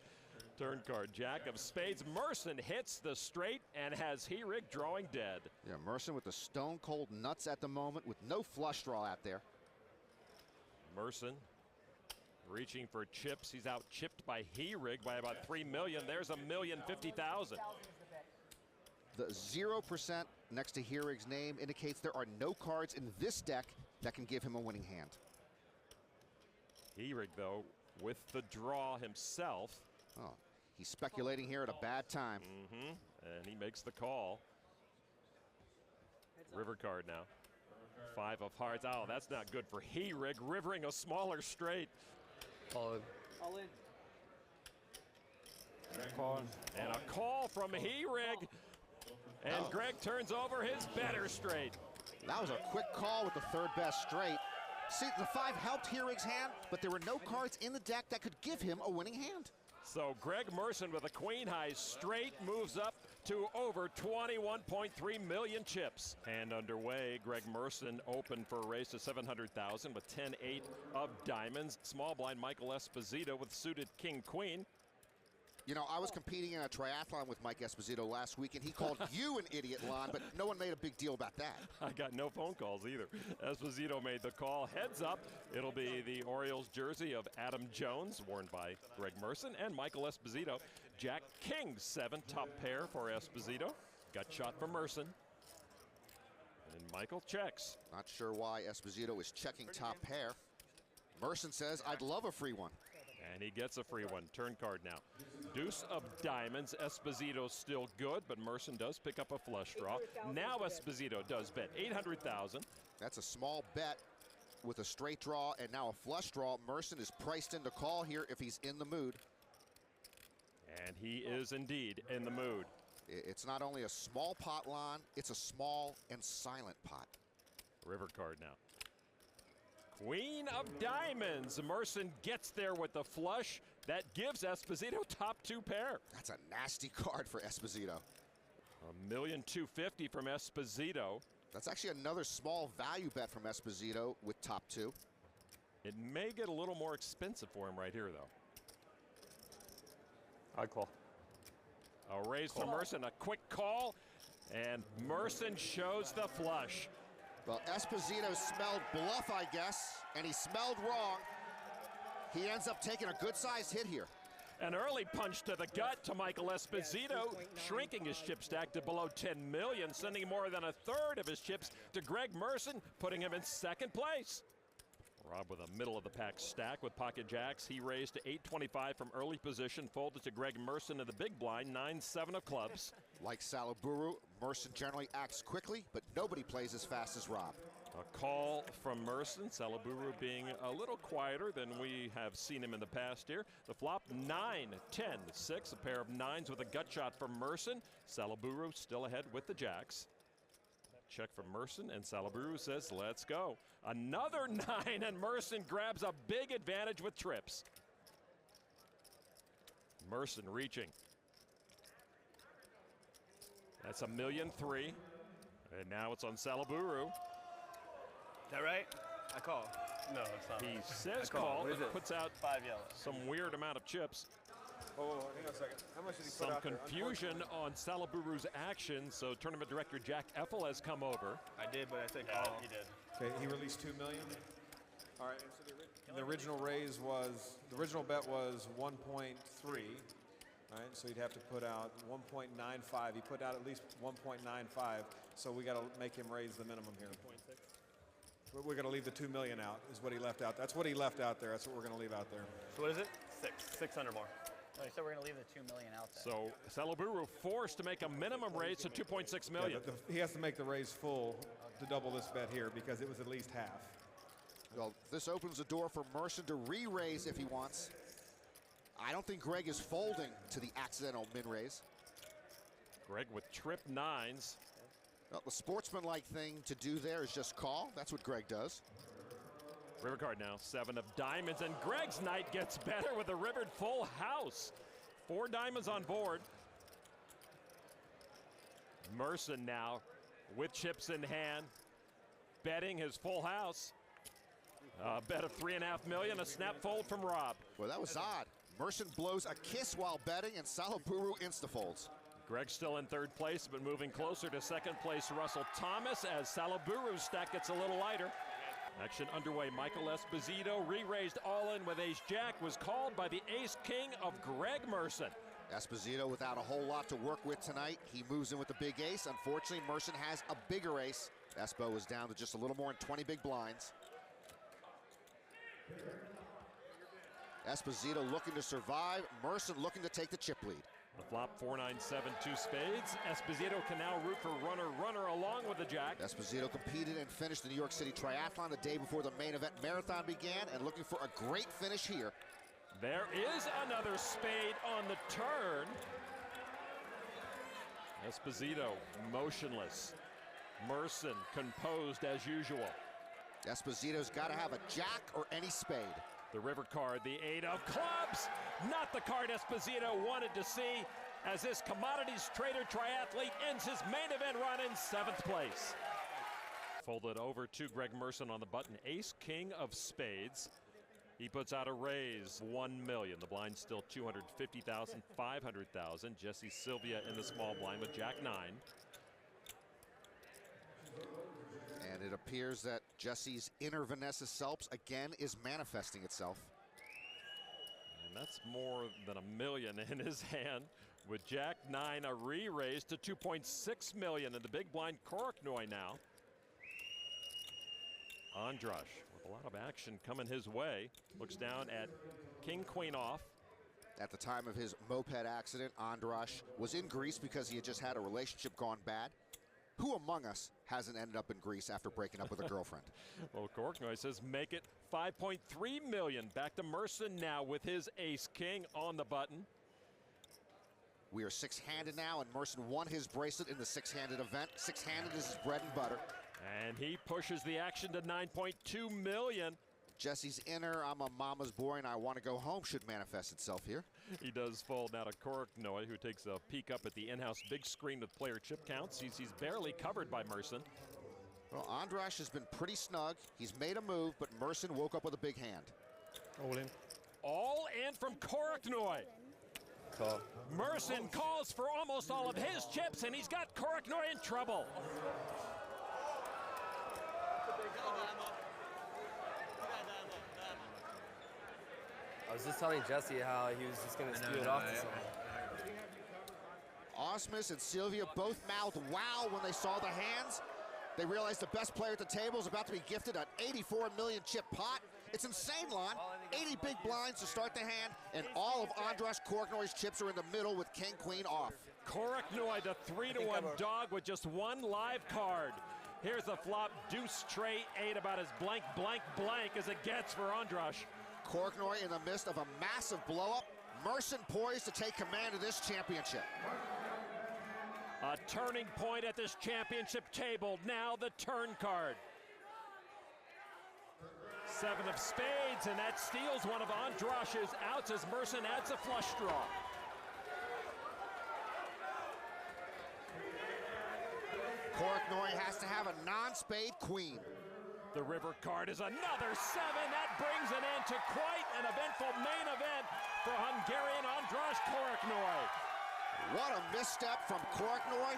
Turn card, jack of spades. Merson hits the straight and has Heyrig drawing dead. Yeah, Merson with the stone cold nuts at the moment with no flush draw out there. Merson reaching for chips. He's out chipped by Heyrig by about 3 million. There's $1,050,000. The 0% next to Heyrig's name indicates there are no cards in this deck that can give him a winning hand. Heyrig, though, with the draw himself. Oh, he's speculating here at a bad time. And he makes the call. River card now. 5 of hearts. Oh, that's not good for Heyrig. Rivering a smaller straight. All in. All in. And a call from Heyrig. And Greg turns over his better straight. That was a quick call with the 3rd best straight. See, the 5 helped Heyrig's hand, but there were no cards in the deck that could give him a winning hand. So Greg Merson with a queen high straight moves up to over 21.3 million chips. Hand underway, Greg Merson opened for a race to 700,000 with 10-8 of diamonds. Small blind Michael Esposito with suited king-queen. You know, I was competing in a triathlon with Mike Esposito last week, and he called you an idiot, Lon, but no one made a big deal about that. I got no phone calls either. Esposito made the call. Heads up, it'll be the Orioles jersey of Adam Jones, worn by Greg Merson and Michael Esposito. Jack King, 7, top pair for Esposito. Got shot for Merson. And Michael checks. Not sure why Esposito is checking top pair. Merson says, I'd love a free one. And he gets a free one. Turn card now. Deuce of diamonds. Esposito still good, but Merson does pick up a flush draw. Now Esposito does bet 800,000. That's a small bet with a straight draw and now a flush draw. Merson is priced in to call here if he's in the mood. And he is indeed in the mood. It's not only a small pot, Lon, it's a small and silent pot. River card now. Queen of diamonds. Merson gets there with the flush. That gives Esposito top 2 pair. That's a nasty card for Esposito. $1,250,000 from Esposito. That's actually another small value bet from Esposito with top 2. It may get a little more expensive for him right here, though. I call. A raise from Merson, a quick call, and Merson shows the flush. Well, Esposito smelled bluff, I guess, and he smelled wrong. He ends up taking a good-sized hit here. An early punch to the gut to Michael Esposito, shrinking his chip stack to below 10 million, sending more than a third of his chips to Greg Merson, putting him in second place. Rob with a middle-of-the-pack stack with pocket jacks. He raised to 825 from early position, folded to Greg Merson in the big blind, 9-7 of clubs. Like Salaburu, Merson generally acts quickly, but nobody plays as fast as Rob. A call from Merson, Salaburu being a little quieter than we have seen him in the past here. The flop, 9, 10, 6, a pair of 9s with a gut shot from Merson. Salaburu still ahead with the jacks. Check from Merson, and Salaburu says, let's go. Another 9, and Merson grabs a big advantage with trips. Merson reaching. That's $1.3 million. And now it's on Salaburu. Is that right? I call. No, it's not. He says call. call, What is but it? puts out 5 yellow. some weird amount of chips. Hang on a second. How much did he Some confusion on Salaburu's action, so tournament director Jack Effel has come over. I did, but I said call. He did. Okay, he released $2 million. All right, and so the original raise was, the original bet was 1.3. All right, so he'd have to put out 1.95. He put out at least 1.95, so we got to make him raise the minimum here. We're going to leave the $2 million out, is what he left out. That's what he left out there. That's what we're going to leave out there. So what is it? 600 more. Oh, so we're going to leave the 2 million out there. So Salaburu forced to make a minimum raise to 2.6 million. Yeah, he has to make the raise full to double this bet here because it was at least half. Well, this opens the door for Merson to re-raise if he wants. I don't think Greg is folding to the accidental min-raise. Greg with trip 9s. Well, the sportsman-like thing to do there is just call. That's what Greg does. River card now, 7 of diamonds, and Greg's night gets better with a rivered full house. 4 diamonds on board. Merson now with chips in hand, betting his full house. A bet of $3.5 million, a snap fold from Rob. Well, that was odd. Merson blows a kiss while betting, and Salaburu insta-folds. Greg still in third place, but moving closer to second place, Russell Thomas, as Salaburu's stack gets a little lighter. Action underway. Michael Esposito re-raised all in with ace-jack, was called by the ace-king of Greg Merson. Esposito without a whole lot to work with tonight. He moves in with the big ace. Unfortunately, Merson has a bigger ace. Espo is down to just a little more than 20 big blinds. Esposito looking to survive. Merson looking to take the chip lead. The flop, 4, 9, 7, 2 spades. Esposito can now root for runner along with the jack. Esposito competed and finished the New York City Triathlon the day before the main event marathon began, and looking for a great finish here. There is another spade on the turn. Esposito motionless. Merson composed as usual. Esposito's got to have a jack or any spade. The river card, the 8 of clubs. Not the card Esposito wanted to see, as this commodities trader triathlete ends his main event run in 7th place. Folded over to Greg Merson on the button. Ace, king of spades. He puts out a raise, $1 million. The blind still 250,000, 500,000. Jesse Sylvia in the small blind with jack 9. And it appears that Jesse's inner Vanessa Selps again is manifesting itself. And that's more than $1 million in his hand. With jack 9, a re-raise to 2.6 million in the big blind. Koroknoy now. Andrash with a lot of action coming his way. Looks down at king, queen off. At the time of his moped accident, Andrash was in Greece because he had just had a relationship gone bad. Who among us hasn't ended up in Greece after breaking up with a girlfriend? Well, Koroknoy says make it 5.3 million. Back to Merson now with his ace-king on the button. We are 6-handed now, and Merson won his bracelet in the 6-handed event. 6-handed is his bread and butter. And he pushes the action to 9.2 million. Jesse's inner, I'm a mama's boy and I want to go home should manifest itself here. He does fold now to Koroknoy, who takes a peek up at the in-house big screen with player chip counts. He's barely covered by Merson. Well, Andrash has been pretty snug. He's made a move, but Merson woke up with a big hand. All in. All in from Koroknoy. Call. Merson calls for almost all of his chips, and he's got Koroknoy in trouble. I was just telling Jesse how he was just going to spew it off to someone. Osmus and Sylvia both mouthed wow when they saw the hands. They realized the best player at the table is about to be gifted an 84 million chip pot. It's insane, Lon. 80 big blinds to start the hand, and all of Andrash Koroknoy's chips are in the middle with king, queen off. Koroknoy, the 3-to-1 dog with just one live card. Here's the flop, deuce, tray, 8, about as blank as it gets for Andrash. Koroknoy in the midst of a massive blow-up. Merson poised to take command of this championship. A turning point at this championship table. Now the turn card. 7 of spades, and that steals one of Andrash's outs as Merson adds a flush draw. Koroknoy has to have a non-spade queen. The river card is another 7. That brings an end to quite an eventful main event for Hungarian Andrash Koroknoy. What a misstep from Koroknoy.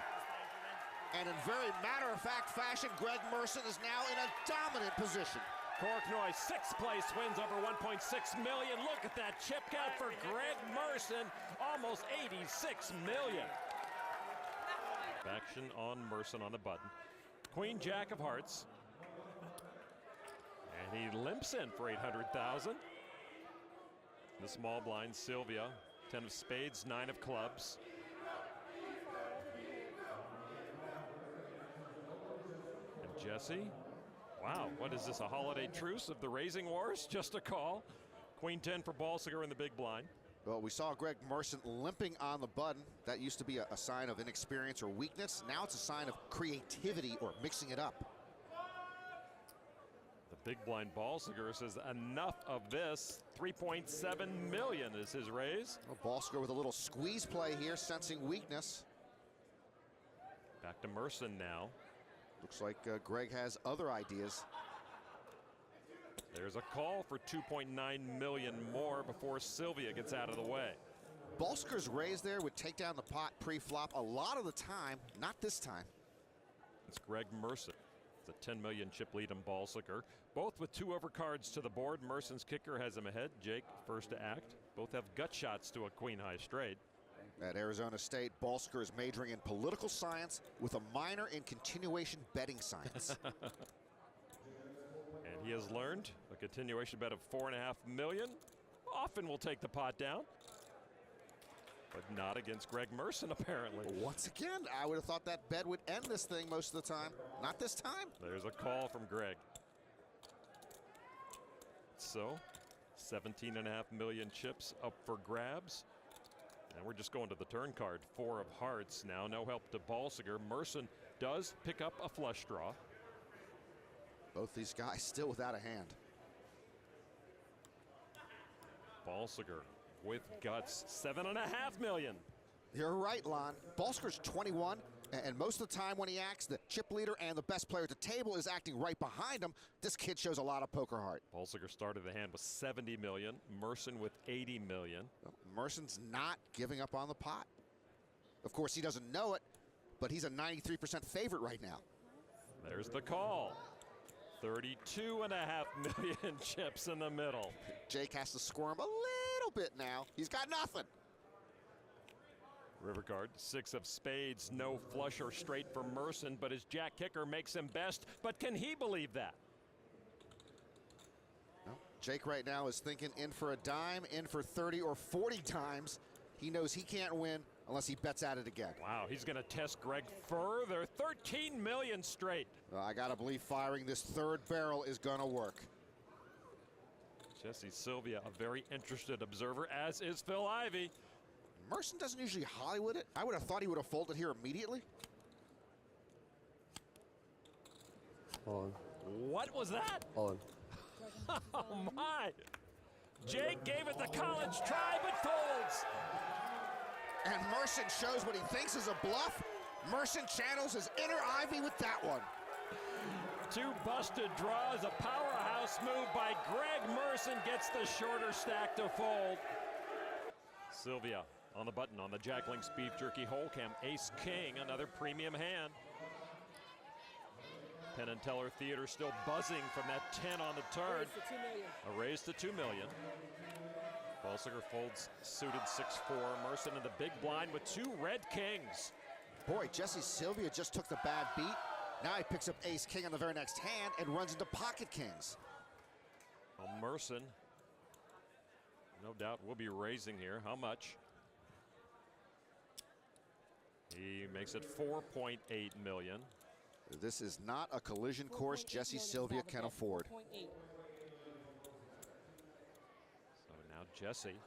And in very matter-of-fact fashion, Greg Merson is now in a dominant position. Koroknoy, 6th place, wins over 1.6 million. Look at that chip count for Greg Merson, almost 86 million. Action on Merson on the button. Queen, Jack of hearts. And he limps in for 800,000. The small blind, Sylvia, 10 of spades, 9 of clubs. And Jesse, wow, what is this, a holiday truce of the raising wars? Just a call. Queen 10 for Balsiger in the big blind. Well, we saw Greg Merson limping on the button. That used to be a sign of inexperience or weakness. Now it's a sign of creativity or mixing it up. The big blind Balsiger says enough of this. 3.7 million is his raise. Well, Balsiger with a little squeeze play here, sensing weakness. Back to Merson now. Looks like Greg has other ideas. There's a call for 2.9 million more before Sylvia gets out of the way. Balsiger's raise there would take down the pot pre-flop a lot of the time, not this time. It's Greg Merson. It's a 10 million chip lead on Balsiger. Both with 2 overcards to the board. Merson's kicker has him ahead. Jake first to act. Both have gut shots to a queen high straight. At Arizona State, Balsiger is majoring in political science with a minor in continuation betting science. And he has learned a continuation bet of 4.5 million. Often will take the pot down. But not against Greg Merson, apparently. Once again, I would have thought that bet would end this thing most of the time. Not this time. There's a call from Greg. So, 17.5 million chips up for grabs. And we're just going to the turn card. 4 of hearts now. No help to Balsiger. Merson does pick up a flush draw. Both these guys still without a hand. Balsiger with guts. 7.5 million. You're right, Lon. Balsiger's 21, and most of the time when he acts, the chip leader and the best player at the table is acting right behind him. This kid shows a lot of poker heart. Balsiger started the hand with 70 million. Merson with 80 million. Merson's not giving up on the pot. Of course, he doesn't know it, but he's a 93% favorite right now. There's the call. 32.5 million chips in the middle. Jake has to squirm a little bit now. He's got nothing. River card, 6 of spades, no flush or straight for Merson, but his jack kicker makes him best. But can he believe that? Well, Jake right now is thinking in for a dime, in for 30 or 40 times. He knows he can't win unless he bets at it again. Wow, he's going to test Greg further. 13 million straight. Well, I got to believe firing this third barrel is going to work. Jesse Sylvia, a very interested observer, as is Phil Ivey. Merson doesn't usually Hollywood it. I would have thought he would have folded here immediately. Hold What was that? on. Hold on. Oh, my. Jake gave it the college try, but folds. And Merson shows what he thinks is a bluff. Merson channels his inner Ivy with that one. 2 busted draws. A powerhouse move by Greg Merson gets the shorter stack to fold. Sylvia on the button on the Jack Link's Beef Jerky Whole Cam. Ace King, another premium hand. Penn and Teller Theater still buzzing from that 10 on the turn. A raise to $2 million. Balsiger folds suited 6-4. Merson in the big blind with 2 red kings. Boy, Jesse Sylvia just took the bad beat. Now he picks up ace king on the very next hand and runs into pocket kings. Well, Merson, no doubt, will be raising here. How much? He makes it $4.8 million. This is not a collision course Jesse Sylvia can afford. So now Jesse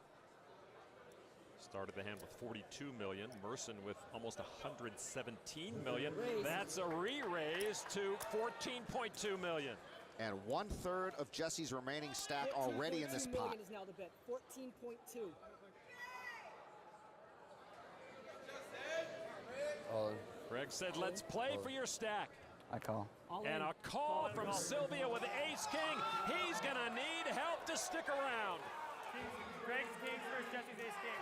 started the hand with $42 million. Merson with almost $117 million. That's a re-raise to $14.2 million. And 1/3 of Jesse's remaining stack already in this pot. Is now the bet. 14.2. Greg said, let's play for your stack. I call. And a call from Sylvia with ace king. He's gonna need help to stick around. Greg's kings versus Jesse's ace king.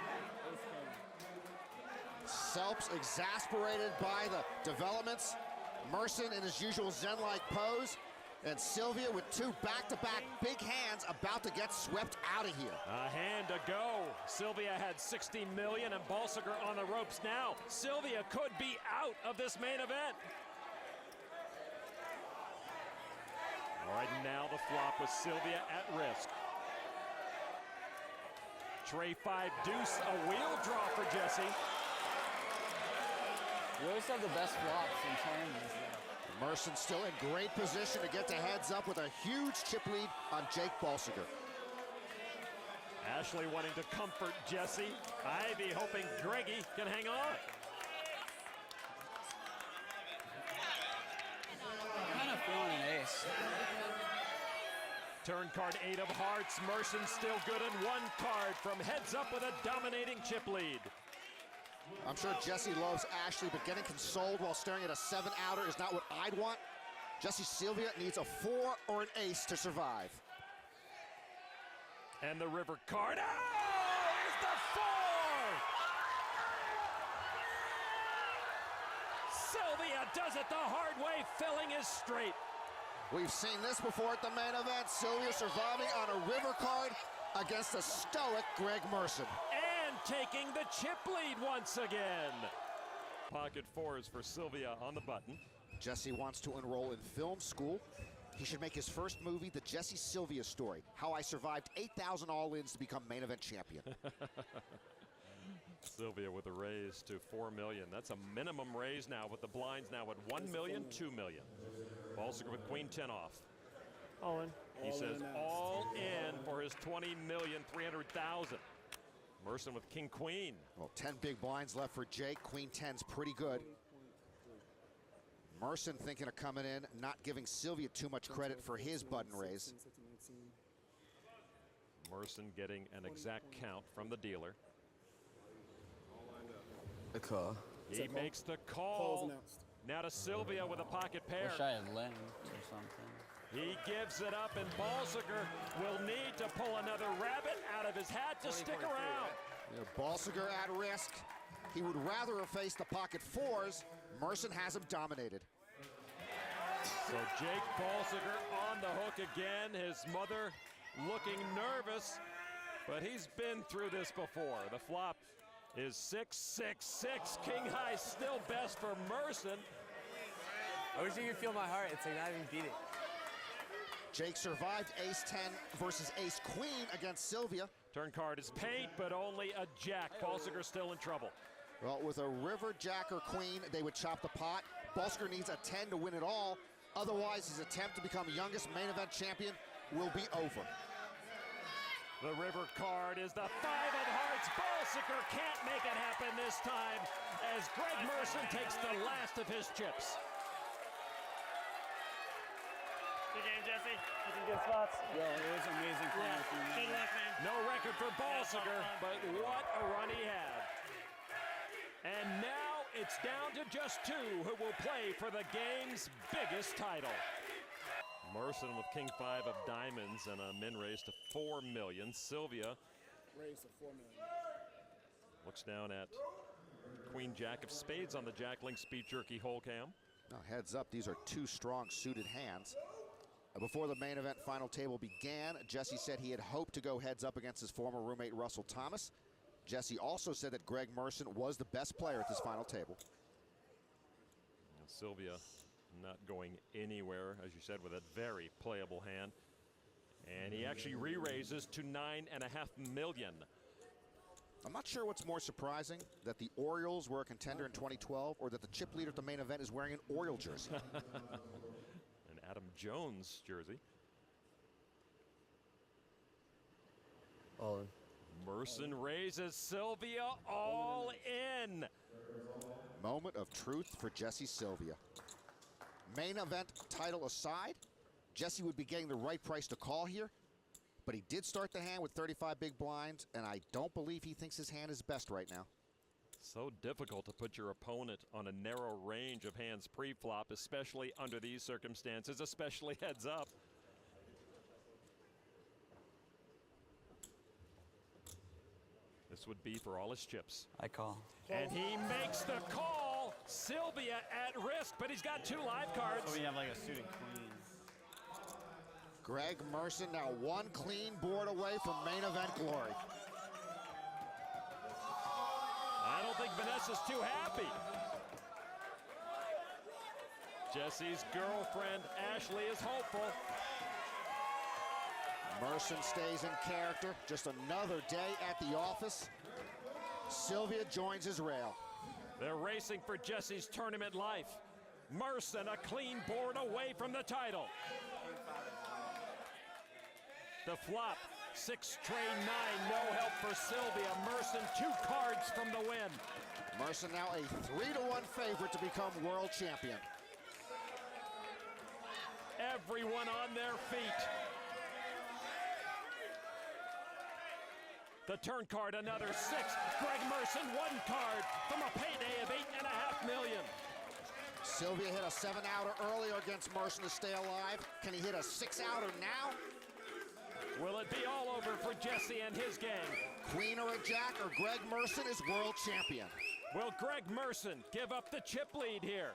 Selps exasperated by the developments. Merson in his usual zen-like pose. And Sylvia with 2 back-to-back big hands about to get swept out of here. A hand to go. Sylvia had $60 million and Balsiger on the ropes now. Sylvia could be out of this main event. All right, now the flop with Sylvia at risk. Tray 5 deuce, a wheel draw for Jesse. You always have the best flops in tournaments. Merson still in great position to get to heads up with a huge chip lead on Jake Balsiger. Ashley wanting to comfort Jesse. Ivy hoping Greggy can hang on. Kind of feeling an ace. Turn card 8 of hearts. Merson still good in 1 card from heads up with a dominating chip lead. I'm sure Jesse loves Ashley, but getting consoled while staring at a 7-outer is not what I'd want. Jesse Sylvia needs a 4 or an ace to survive. And the river card. Oh, here's the 4! Sylvia does it the hard way, filling his straight. We've seen this before at the main event. Sylvia surviving on a river card against a stoic Greg Merson. And taking the chip lead once again. Pocket 4s for Sylvia on the button. Jesse wants to enroll in film school. He should make his first movie, The Jesse Sylvia Story, How I Survived 8,000 All-Ins to Become Main Event Champion. Sylvia with a raise to $4 million. That's a minimum raise now with the blinds now at $1 million, $2 million. Balsiger with queen 10 off. All in. He says all in for his $20,300,000. Merson with king queen. Well, 10 big blinds left for Jake. Queen 10's pretty good. Merson thinking of coming in, not giving Sylvia too much credit for his button raise. Merson getting an exact count from the dealer. A call. He makes the call. Now to Sylvia with a pocket pair. Wish I had linked or something. He gives it up, and Balsiger will need to pull another rabbit out of his hat to stick around. Yeah, Balsiger at risk. He would rather have faced the pocket 4s. Merson has him dominated. So Jake Balsiger on the hook again. His mother looking nervous, but he's been through this before. The flop is 6-6-6. King high still best for Merson. I wish you could feel my heart. It's like not even beating. Jake survived ace 10 versus ace queen against Sylvia. Turn card is paid, but only a jack. Balsiger still in trouble. Well, with a river, jack, or queen, they would chop the pot. Balsiger needs a 10 to win it all. Otherwise, his attempt to become youngest main event champion will be over. The river card is the 5 of hearts. Balsiger can't make it happen this time as Greg Merson takes the last of his chips. Good game, Jesse. Some good spots. Yo, it was amazing playing with you, man. Good luck, man. No record for Balsiger, but what a run he had. And now it's down to just 2 who will play for the game's biggest title. Merson with king 5 of diamonds and a min raise to 4 million. Sylvia Raised to 4 million. looks down at queen jack of spades on the Jack-Link Speed Jerky hole cam. Now heads up, these are two strong suited hands. Before the main event final table began, Jesse said he had hoped to go heads up against his former roommate Russell Thomas. Jesse also said that Greg Merson was the best player at this final table. And Sylvia not going anywhere, as you said, with a very playable hand. And he actually re-raises to 9.5 million. I'm not sure what's more surprising, that the Orioles were a contender in 2012 or that the chip leader at the main event is wearing an Oriole jersey. An Adam Jones jersey. All in. Merson raises Sylvia all in. Moment of truth for Jesse Sylvia. Main event title aside, Jesse would be getting the right price to call here, but he did start the hand with 35 big blinds, and I don't believe he thinks his hand is best right now. So difficult to put your opponent on a narrow range of hands pre-flop, especially under these circumstances, especially heads up. This would be for all his chips. I call. And he makes the call. Sylvia at risk, but he's got 2 live cards. So we have like a suited queen. Greg Merson now 1 clean board away from main event glory. I don't think Vanessa's too happy. Jesse's girlfriend, Ashley, is hopeful. Merson stays in character. Just another day at the office. Sylvia joins his rail. They're racing for Jesse's tournament life. Merson a clean board away from the title. The flop, 6 tray 9, no help for Sylvia. Merson 2 cards from the win. Merson now a 3-1 favorite to become world champion. Everyone on their feet. The turn card, another 6. Greg Merson, 1 card from a payday of 8.5 million. Sylvia hit a 7-outer earlier against Merson to stay alive. Can he hit a 6-outer now? Will it be all over for Jesse and his gang? Queen or a jack, or Greg Merson is world champion. Will Greg Merson give up the chip lead here?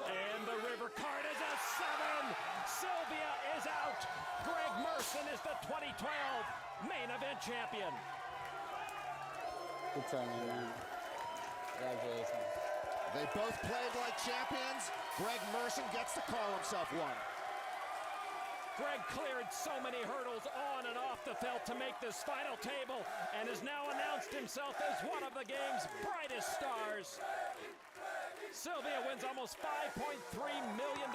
And the river card is a 7. Sylvia is out. Greg Merson is the 2012 main event champion. Good time, man. Congratulations. They both played like champions. Greg Merson gets to call himself one. Greg cleared so many hurdles on and off the felt to make this final table and has now announced himself as one of the game's brightest stars. Sylvia wins almost $5.3 million.